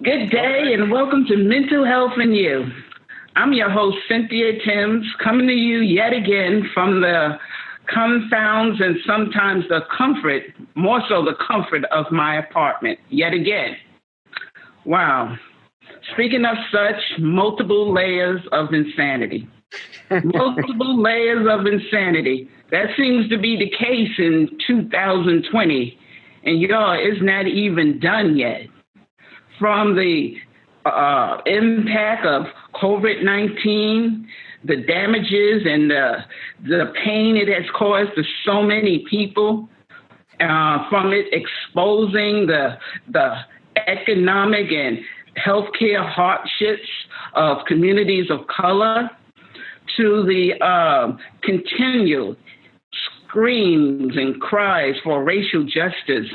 Good day and welcome to Mental Health and You. I'm your host, Cynthia Timms, coming to you yet again from the confounds and sometimes the comfort, more so the comfort of my apartment, yet again. Wow. Speaking of such, multiple layers of insanity. Multiple layers of insanity. That seems to be the case in 2020. And y'all, it's not even done yet. From the impact of COVID-19, the damages and the pain it has caused to so many people, from it exposing the economic and healthcare hardships of communities of color, to the continued screams and cries for racial justice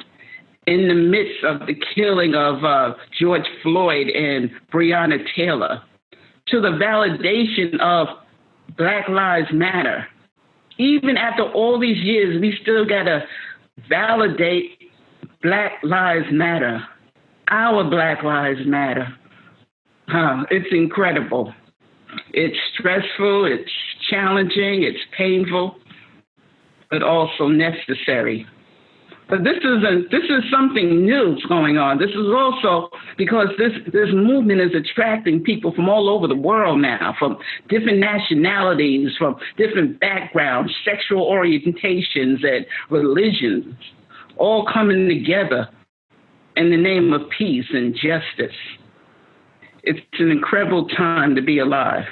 in the midst of the killing of George Floyd and Breonna Taylor, to the validation of Black Lives Matter. Even after all these years, we still got to validate Black Lives Matter. Our Black Lives Matter. It's incredible. It's stressful, it's challenging, it's painful, but also necessary. But this is something new going on. This is also because this movement is attracting people from all over the world now, from different nationalities, from different backgrounds, sexual orientations, and religions, all coming together in the name of peace and justice. It's an incredible time to be alive,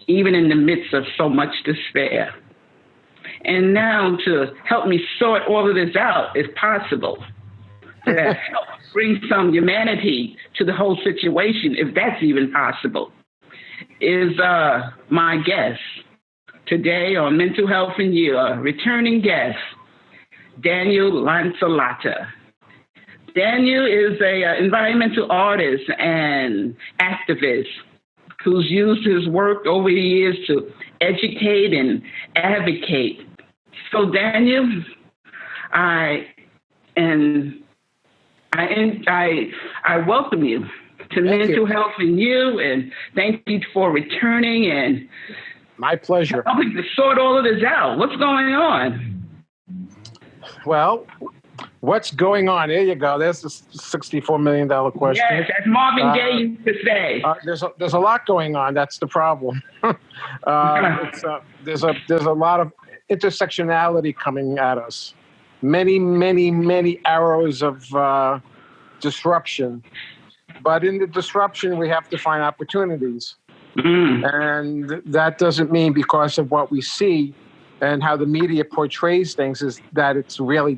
even in the midst of so much despair. And now to help me sort all of this out, if possible, to help bring some humanity to the whole situation, if that's even possible, is my guest today on Mental Health and You, a returning guest, Daniel Lanziilotta. Daniel is an environmental artist and activist who's used his work over the years to educate and advocate. So Daniel, I welcome you to Mental Health and You, and thank you for returning and my pleasure. Helping to sort all of this out. What's going on? Well, what's going on? There you go. There's the $64 million question. Yes, as Marvin Gaye used to say. There's a lot going on. That's the problem. There's a lot of intersectionality coming at us. Many arrows of disruption. But in the disruption, we have to find opportunities. And that doesn't mean because of what we see and how the media portrays things is that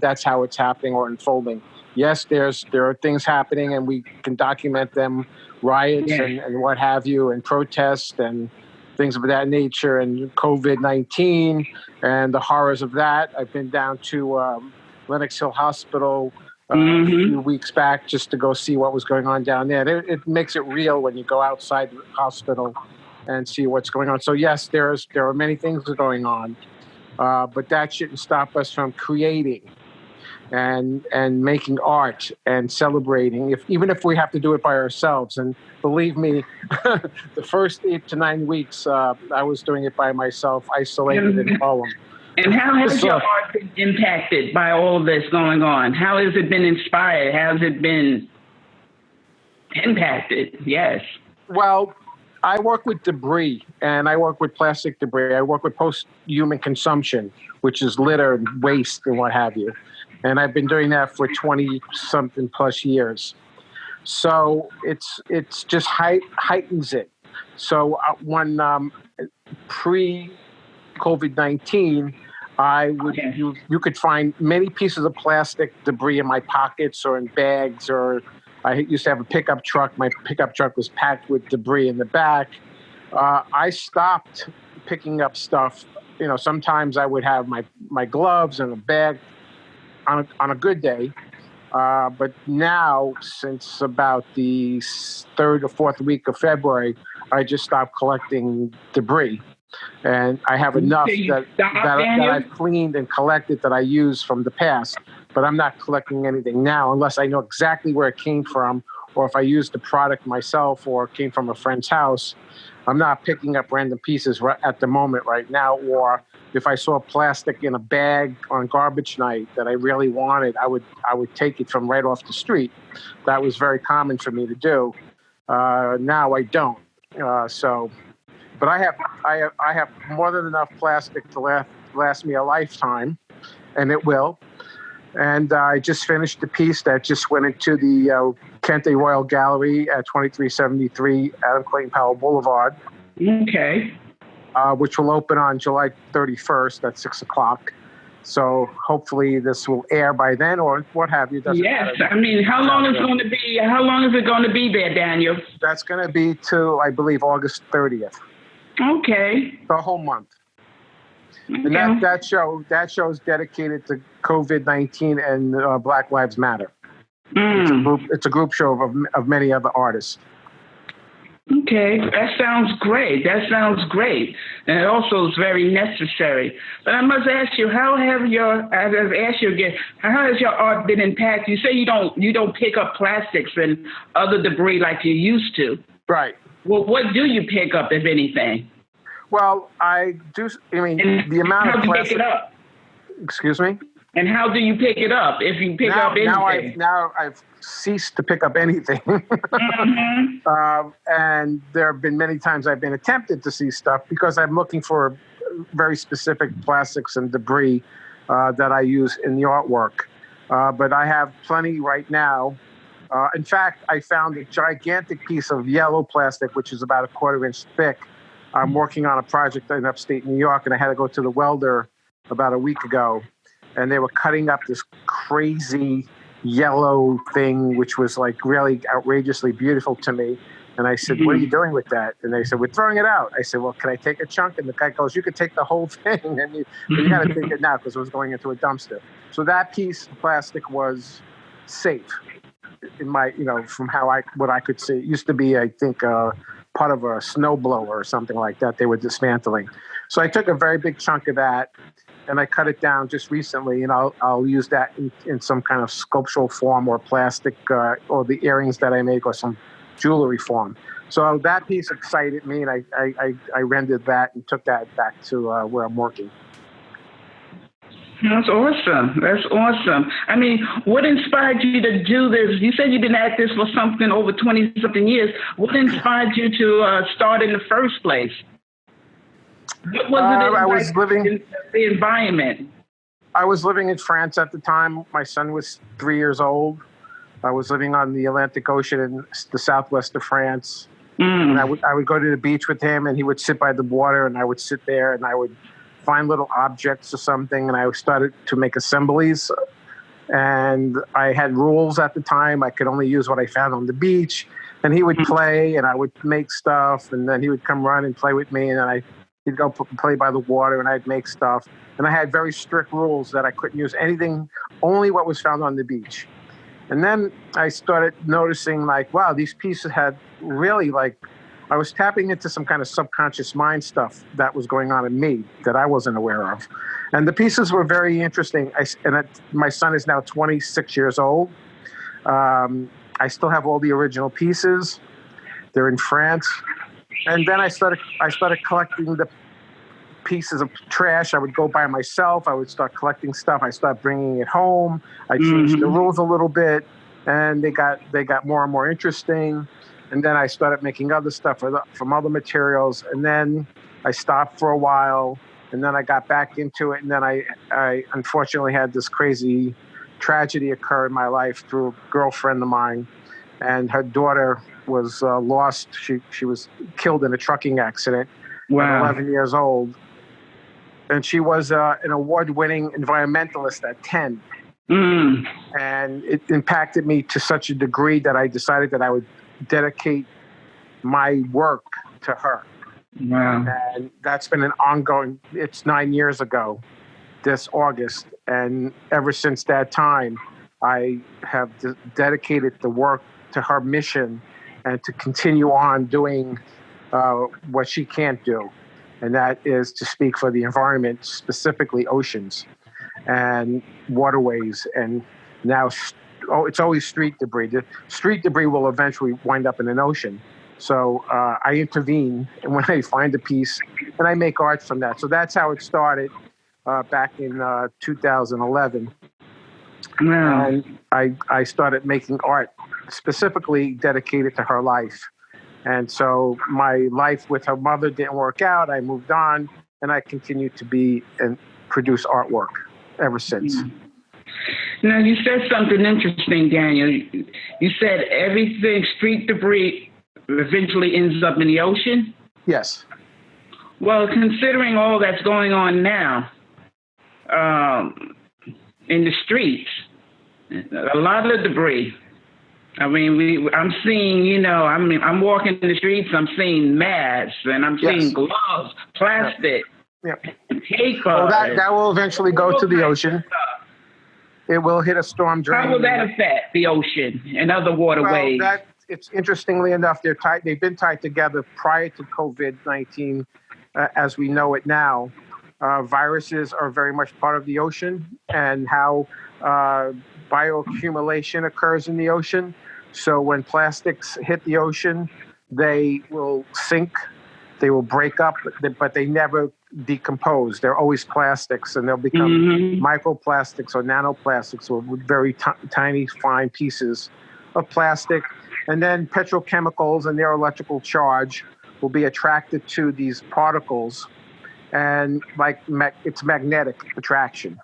that's how it's happening or unfolding. Yes, there are things happening and we can document them, riots and what have you, and protests and things of that nature, and COVID-19 and the horrors of that. I've been down to Lenox Hill Hospital a few weeks back just to go see what was going on down there. It makes it real when you go outside the hospital and see what's going on. So yes, there are many things going on. But that shouldn't stop us from creating and making art and celebrating, even if we have to do it by ourselves. And believe me, the first 8 to 9 weeks, I was doing it by myself, isolated in home. And how has your art been impacted by all this going on? How has it been inspired? How has it been impacted? Yes. Well, I work with debris, and I work with plastic debris. I work with post-human consumption, which is litter and waste and what have you. And I've been doing that for 20-something plus years. So it's just heightens it. So when pre-COVID-19, you could find many pieces of plastic debris in my pockets or in bags, or I used to have a pickup truck. My pickup truck was packed with debris in the back. I stopped picking up stuff. You know, sometimes I would have my gloves and a bag on a good day. But now, since about the 3rd or 4th week of February, I just stopped collecting debris. And I have enough that I've cleaned and collected that I use from the past. But I'm not collecting anything now unless I know exactly where it came from or if I used the product myself or came from a friend's house, I'm not picking up random pieces at the moment right now. Or if I saw plastic in a bag on garbage night that I really wanted, I would take it from right off the street. That was very common for me to do. Now I don't. But I have more than enough plastic to last me a lifetime, and it will. And I just finished the piece that just went into the Kent A. Royal Gallery at 2373 Adam Clayton Powell Boulevard. Okay. Which will open on July 31st at 6 o'clock. So hopefully this will air by then, or what have you. Yes, I mean, how long is it going to be there, Daniel? That's going to be till, I believe, August 30th. Okay. The whole month. Okay. And that show is dedicated to COVID-19 and Black Lives Matter. It's a group show of many other artists. Okay, that sounds great. And it also is very necessary. But I must ask you, how has your art been impacted? You say you don't pick up plastics and other debris like you used to. Right. Well, what do you pick up, if anything? Well, I do. I mean, and the amount of plastic. How do you pick it up? Excuse me? And how do you pick it up, if you pick up anything? Now I've ceased to pick up anything. And there have been many times I've been tempted to see stuff because I'm looking for very specific plastics and debris that I use in the artwork. But I have plenty right now. In fact, I found a gigantic piece of yellow plastic, which is about a 1/4 inch thick. I'm working on a project in upstate New York, and I had to go to the welder about a week ago. And they were cutting up this crazy yellow thing, which was like really outrageously beautiful to me. And I said, what are you doing with that? And they said, we're throwing it out. I said, well, can I take a chunk? And the guy goes, you could take the whole thing. And you got to take it now because it was going into a dumpster. So that piece of plastic was safe in my, from what I could see. It used to be, I think, part of a snowblower or something like that they were dismantling. So I took a very big chunk of that. And I cut it down just recently, and I'll use that in some kind of sculptural form or plastic or the earrings that I make or some jewelry form. So that piece excited me, and I rendered that and took that back to where I'm working. That's awesome. I mean, what inspired you to do this? You said you've been at this for something over 20-something years. What inspired you to start in the first place? What was in the environment? I was living in France at the time. My son was 3 years old. I was living on the Atlantic Ocean in the southwest of France. And I would go to the beach with him, and he would sit by the water, and I would sit there, and I would find little objects or something, and I started to make assemblies. And I had rules at the time. I could only use what I found on the beach. And he would play, and I would make stuff, and then he would come run and play with me, and then he'd go play by the water, and I'd make stuff. And I had very strict rules that I couldn't use anything, only what was found on the beach. And then I started noticing, wow, these pieces had really, I was tapping into some kind of subconscious mind stuff that was going on in me that I wasn't aware of. And the pieces were very interesting. My son is now 26 years old. I still have all the original pieces. They're in France. And then I started collecting the pieces of trash. I would go by myself. I would start collecting stuff. I started bringing it home. I changed the rules a little bit, and they got more and more interesting. And then I started making other stuff from other materials. And then I stopped for a while, and then I got back into it. And then I unfortunately had this crazy tragedy occur in my life through a girlfriend of mine, and her daughter was lost. She was killed in a trucking accident at 11 years old. And she was an award-winning environmentalist at 10. And it impacted me to such a degree that I decided that I would dedicate my work to her. Wow. And that's been an ongoing, it's 9 years ago, this August. And ever since that time, I have dedicated the work to her mission and to continue on doing what she can't do. And that is to speak for the environment, specifically oceans and waterways, and now it's always street debris. The street debris will eventually wind up in an ocean. So I intervene when I find a piece, and I make art from that. So that's how it started back in 2011. Wow. And I started making art specifically dedicated to her life. And so my life with her mother didn't work out. I moved on, and I continued to be and produce artwork ever since. Now, you said something interesting, Daniel. You said everything, street debris, eventually ends up in the ocean? Yes. Well, considering all that's going on now in the streets, a lot of debris. I mean, I'm seeing, I'm walking in the streets, I'm seeing masks, and I'm seeing gloves, plastic, paper. Well, that will eventually go to the ocean. It will hit a storm drain. How will that affect the ocean and other waterways? Well, it's interestingly enough, they've been tied together prior to COVID-19, as we know it now. Viruses are very much part of the ocean, and how bioaccumulation occurs in the ocean. So when plastics hit the ocean, they will sink, they will break up, but they never decompose. They're always plastics, and they'll become microplastics or nanoplastics, or very tiny, fine pieces of plastic. And then petrochemicals and their electrical charge will be attracted to these particles, and it's magnetic attraction.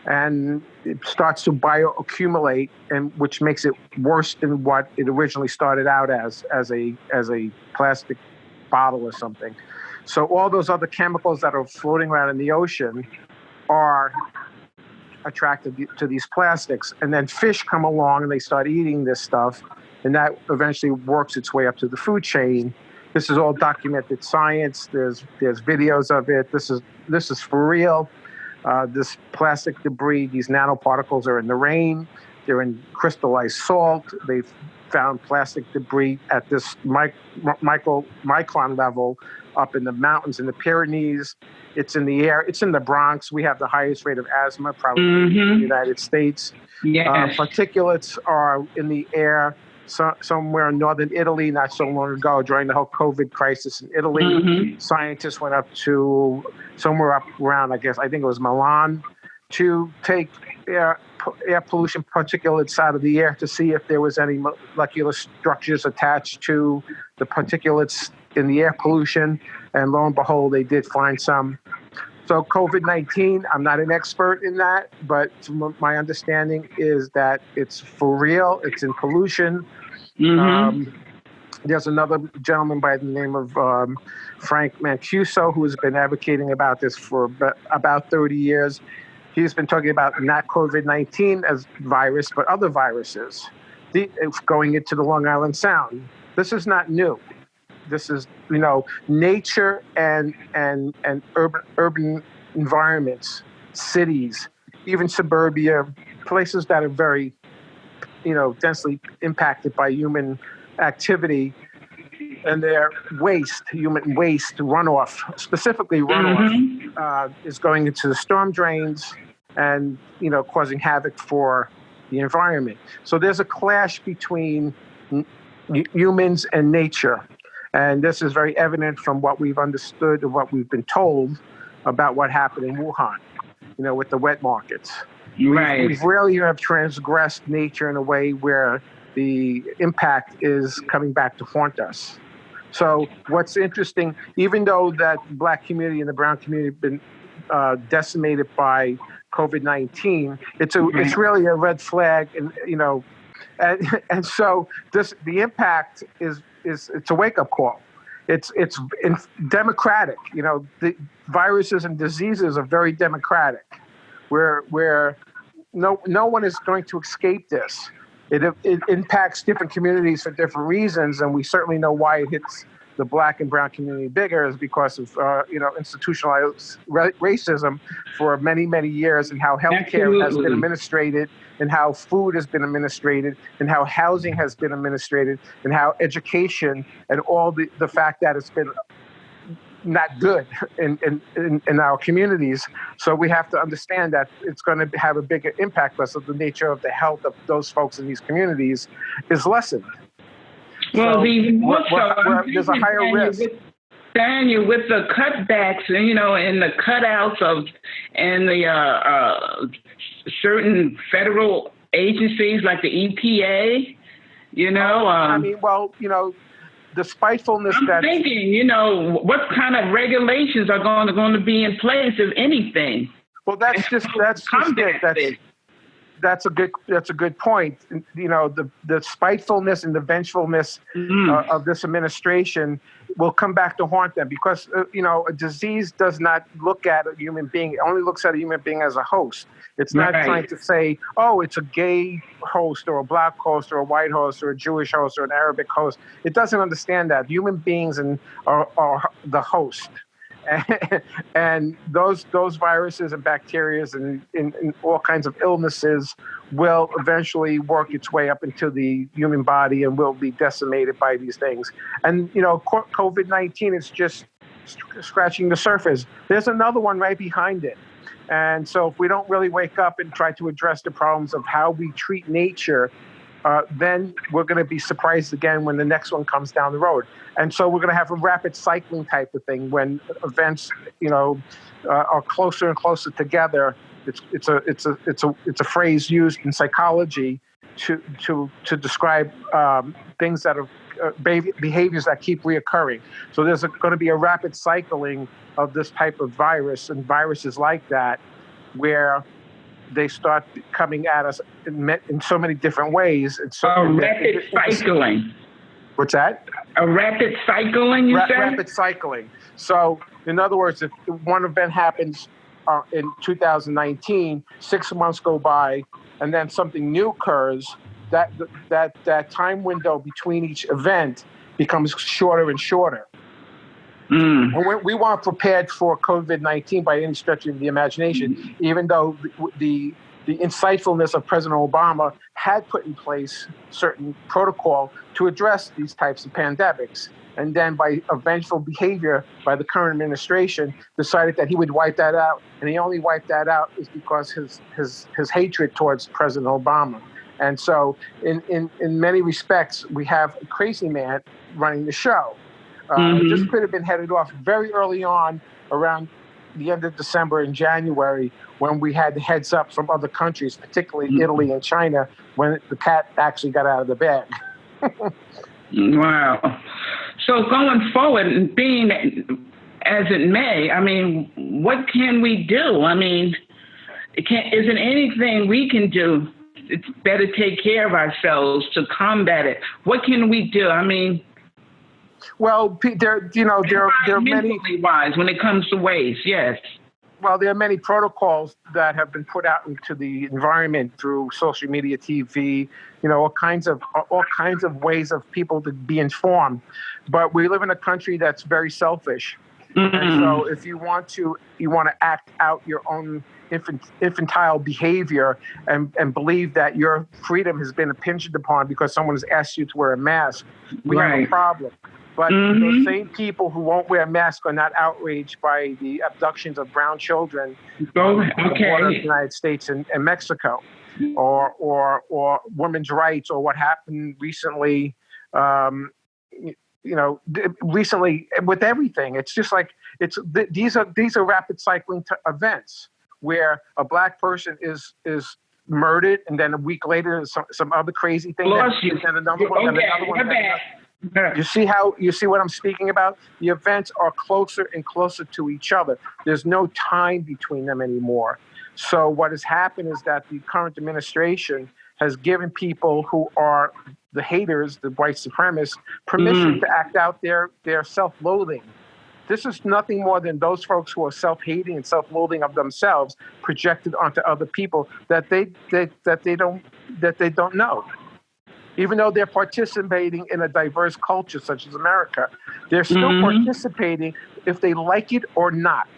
And it starts to bioaccumulate, and which makes it worse than what it originally started out as a plastic bottle or something. So all those other chemicals that are floating around in the ocean are attracted to these plastics. And then fish come along and they start eating this stuff, and that eventually works its way up to the food chain. This is all documented science. There's videos of it. This is for real. This plastic debris, these nanoparticles are in the rain. They're in crystallized salt. They've found plastic debris at this micron level up in the mountains in the Pyrenees. It's in the air. It's in the Bronx. We have the highest rate of asthma probably in the United States. Yes. Particulates are in the air somewhere in northern Italy not so long ago during the whole COVID crisis in Italy. Scientists went up to somewhere up around, I think it was Milan, to take air pollution particulates out of the air to see if there was any molecular structures attached to the particulates in the air pollution. And lo and behold, they did find some. So COVID-19, I'm not an expert in that, but my understanding is that it's for real. It's in pollution. There's another gentleman by the name of Frank Mancuso who has been advocating about this for about 30 years. He's been talking about not COVID-19 as virus, but other viruses going into the Long Island Sound. This is not new. This is, nature and urban environments, cities, even suburbia, places that are very, densely impacted by human activity, and their human waste, runoff, specifically runoff, is going into the storm drains and, causing havoc for the environment. So there's a clash between humans and nature. And this is very evident from what we've understood and what we've been told about what happened in Wuhan, with the wet markets. Right. We've really have transgressed nature in a way where the impact is coming back to haunt us. So what's interesting, even though that Black community and the brown community have been decimated by COVID-19, it's really a red flag, and so the impact is it's a wake-up call. It's democratic. The viruses and diseases are very democratic, where no one is going to escape this. It impacts different communities for different reasons, and we certainly know why it hits the Black and brown community bigger is because of institutionalized racism for many, many years, and how healthcare has been administrated, and how food has been administrated, and how housing has been administrated, and how education and all the fact that it's been not good in our communities. So we have to understand that it's going to have a bigger impact because of the nature of the health of those folks in these communities is lessened. Well, So even more so, there's a higher risk. Daniel, with the cutbacks, and the cutouts and the certain federal agencies like the EPA, the spitefulness I'm thinking, what kind of regulations are going to be in place, if anything? Well, that's just it. That's a good point. The spitefulness and the vengefulness of this administration will come back to haunt them because a disease does not look at a human being; it only looks at a human being as a host. It's not trying to say, oh, it's a gay host or a black host or a white host or a Jewish host or an Arabic host. It doesn't understand that human beings are the host. And those viruses and bacteria and all kinds of illnesses will eventually work its way up into the human body and will be decimated by these things. And, COVID-19 is just scratching the surface. There's another one right behind it. And so if we don't really wake up and try to address the problems of how we treat nature, then we're going to be surprised again when the next one comes down the road. And so we're going to have a rapid cycling type of thing when events, are closer and closer together. It's a phrase used in psychology to describe things that are behaviors that keep reoccurring. So there's going to be a rapid cycling of this type of virus and viruses like that, where they start coming at us in so many different ways. Rapid cycling. What's that? A rapid cycling, you said? Rapid cycling. So, in other words, if one event happens in 2019, 6 months go by, and then something new occurs, that time window between each event becomes shorter and shorter. And we weren't prepared for COVID-19 by any stretch of the imagination, even though the insightfulness of President Obama had put in place certain protocol to address these types of pandemics. And then by a vengeful behavior by the current administration, decided that he would wipe that out. And he only wiped that out is because his hatred towards President Obama. And so in many respects, we have a crazy man running the show. This could have been headed off very early on around the end of December and January when we had the heads up from other countries, particularly Italy and China, when the cat actually got out of the bag. Wow. So going forward, being as it may, what can we do? Isn't anything we can do? It's better take care of ourselves to combat it. What can we do? Well, there are many wise when it comes to waste. Yes. Well, there are many protocols that have been put out into the environment through social media, TV, all kinds of ways of people to be informed. But we live in a country that's very selfish, and so if you want to act out your own infantile behavior and believe that your freedom has been impinged upon because someone has asked you to wear a mask, we have a problem. But the same people who won't wear masks are not outraged by the abductions of brown children in the border of the United States and Mexico, or women's rights, or what happened recently. Recently with everything, it's just like these are rapid cycling events where a black person is murdered, and then a week later some other crazy thing, and another one, and another one. You see what I'm speaking about? The events are closer and closer to each other. There's no time between them anymore. So what has happened is that the current administration has given people who are the haters, the white supremacists, permission to act out their self-loathing. This is nothing more than those folks who are self-hating and self-loathing of themselves projected onto other people that they don't know. Even though they're participating in a diverse culture such as America, they're still participating if they like it or not.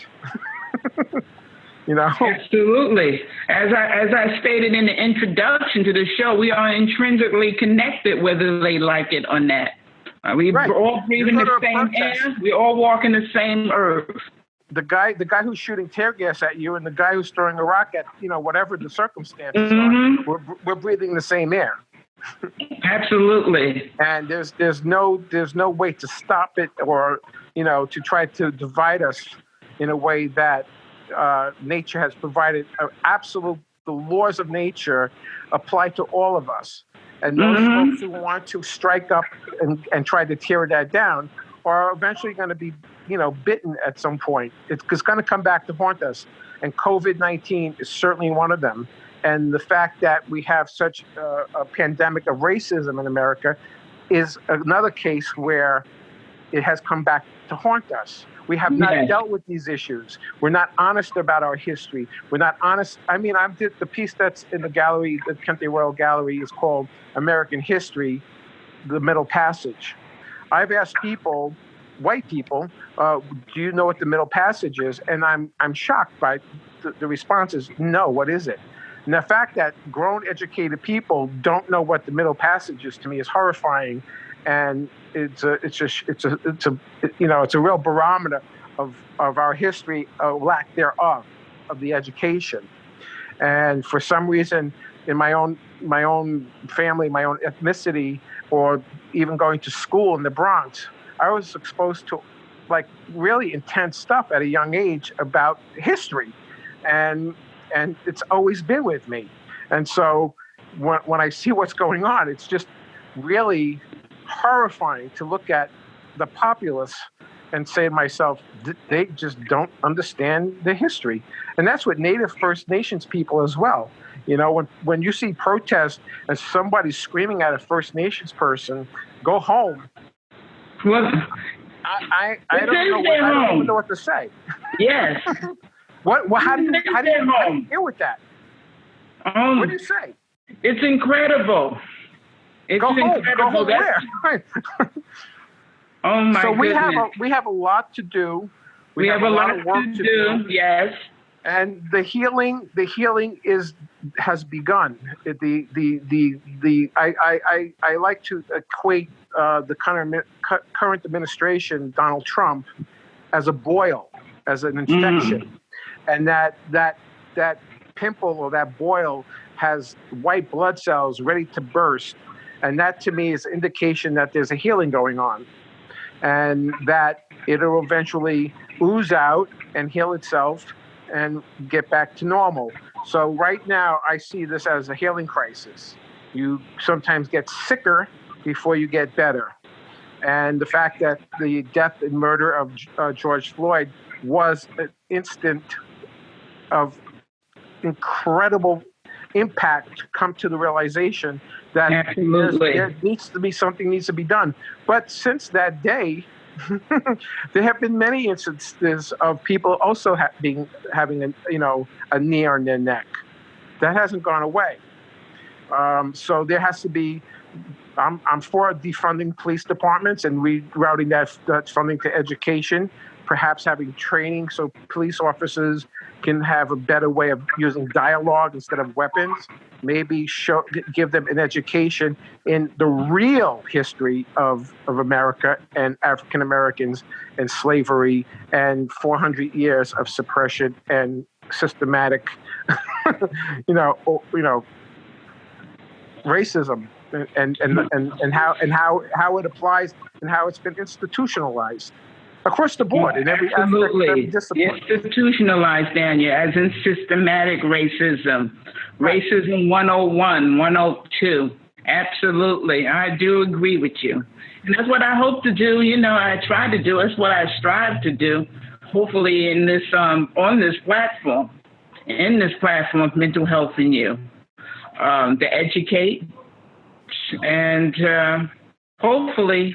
Absolutely. As I stated in the introduction to the show, we are intrinsically connected, whether they like it or not. We Right. all breathing You go the to a same protest. air. We all walking the same earth. The guy who's shooting tear gas at you and the guy who's throwing a rock at, whatever the circumstances are, Mm-hmm. we're breathing the same air. Absolutely. And there's no way to stop it or, to try to divide us in a way that nature has provided. The laws of nature apply to all of us. And those Mm-hmm. folks who want to strike up and try to tear that down are eventually going to be, bitten at some point. It's going to come back to haunt us. And COVID-19 is certainly one of them. And the fact that we have such a pandemic of racism in America is another case where it has come back to haunt us. We have not dealt with these issues. We're not honest about our history. We're not honest. I mean, the piece that's in the gallery, the Kente Royal Gallery, is called American History, The Middle Passage. I've asked people, white people, do you know what the Middle Passage is? And I'm shocked by the responses. No, what is it? And the fact that grown, educated people don't know what the Middle Passage is, to me, is horrifying, and it's a real barometer of our history, lack thereof, of the education. And for some reason, in my own family, my own ethnicity, or even going to school in the Bronx, I was exposed to like really intense stuff at a young age about history, and it's always been with me. And so when I see what's going on, it's just really horrifying to look at the populace and say to myself, they just don't understand the history. And that's what Native First Nations people as well. When you see protests and somebody's screaming at a First Nations person, go home. Well, I don't even know what to say. Yes. How do you deal with that? What do you say? It's incredible. It's incredible. Go home where? Oh my goodness. So we have a lot to do. We have a lot of work to do. Yes. And the healing has begun. I like to equate the current administration, Donald Trump, as a boil, as an infection, and that pimple or that boil has white blood cells ready to burst, and that to me is an indication that there's a healing going on, and that it'll eventually ooze out and heal itself and get back to normal. So right now, I see this as a healing crisis. You sometimes get sicker before you get better. And the fact that the death and murder of George Floyd was an instant of incredible impact to come to the realization that there needs to be done. But since that day, there have been many instances of people also having a knee on their neck. That hasn't gone away. So there has to be. I'm for defunding police departments and rerouting that funding to education, perhaps having training so police officers can have a better way of using dialogue instead of weapons. Maybe give them an education in the real history of America and African Americans and slavery and 400 years of suppression and systematic, racism and how it applies and how it's been institutionalized across the board in every aspect of every discipline. Institutionalized, Daniel, as in systematic racism. Racism 101, 102. Absolutely. I do agree with you. And that's what I hope to do. I try to do. That's what I strive to do. Hopefully in this, on this platform, of Mental Health in You, to educate and hopefully,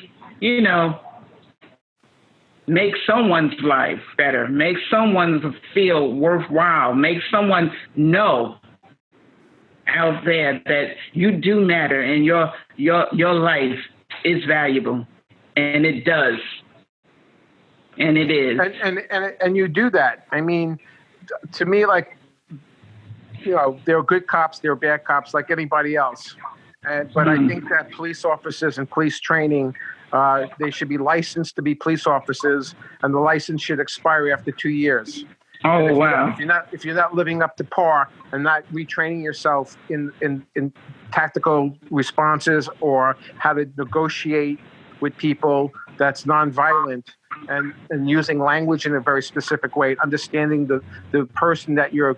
make someone's life better, make someone feel worthwhile, make someone know out there that you do matter and your life is valuable, and it does, and it is. And you do that. I mean, to me, like, there are good cops, there are bad cops, like anybody else. But I think that police officers and police training They should be licensed to be police officers, and the license should expire after 2 years. Oh, wow. If you're not living up to par and not retraining yourself in tactical responses or how to negotiate with people that's nonviolent and using language in a very specific way, understanding the person that you're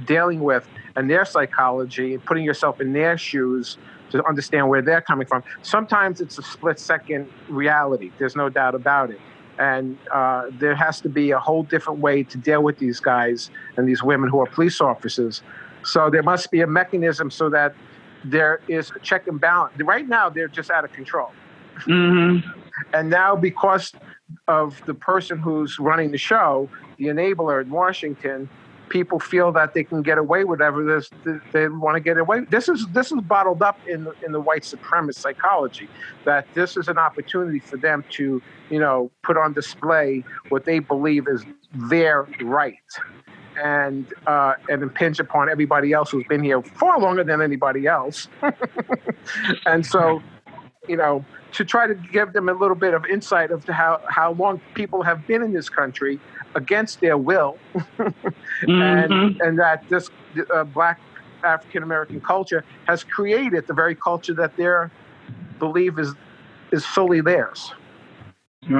dealing with and their psychology and putting yourself in their shoes to understand where they're coming from. Sometimes it's a split-second reality. There's no doubt about it. And there has to be a whole different way to deal with these guys and these women who are police officers. So there must be a mechanism so that there is a check and balance. Right now, they're just out of control. Mm-hmm. And now, because of the person who's running the show, the enabler in Washington, people feel that they can get away with whatever they want to get away. This is bottled up in the white supremacist psychology, that this is an opportunity for them to, put on display what they believe is their right, and impinge upon everybody else who's been here far longer than anybody else. And so, to try to give them a little bit of insight of how long people have been in this country against their will, and that this Black African American culture has created the very culture that they believe is solely theirs,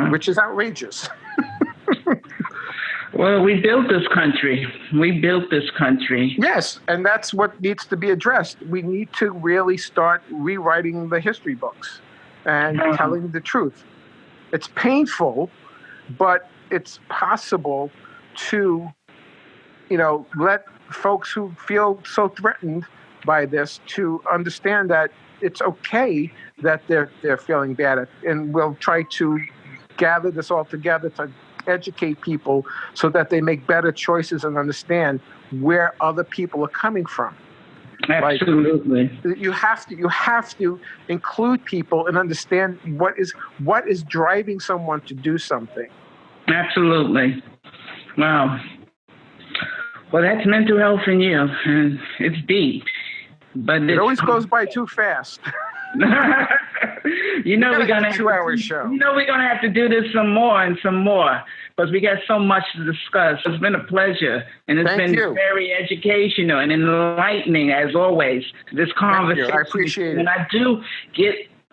which is outrageous. Well, we built this country. Yes, and that's what needs to be addressed. We need to really start rewriting the history books and telling the truth. It's painful, but it's possible to, let folks who feel so threatened by this to understand that it's okay that they're feeling bad. And we'll try to gather this all together to educate people so that they make better choices and understand where other people are coming from. Absolutely. Like, you have to include people and understand what is driving someone to do something. Absolutely. Wow. Well, that's mental health in you, and it's deep, but it always goes by too fast. We're gonna have 2-hour show. We're gonna have to do this some more, because we got so much to discuss. It's been a pleasure, and it's been very educational and enlightening as always. This conversation. Thank you. I appreciate it. And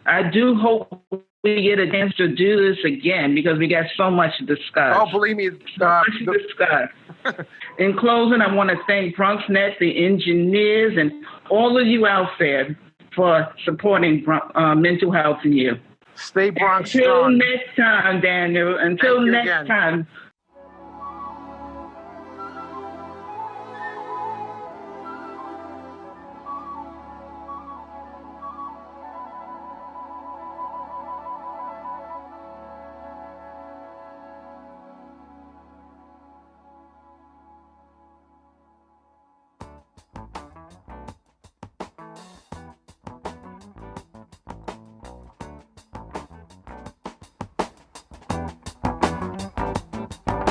I do hope we get a chance to do this again because we got so much to discuss. Oh, believe me, discuss. In closing, I want to thank Bronxnet, the engineers, and all of you out there for supporting mental health in you. Stay Bronx Until strong. next time, Daniel. Until next time.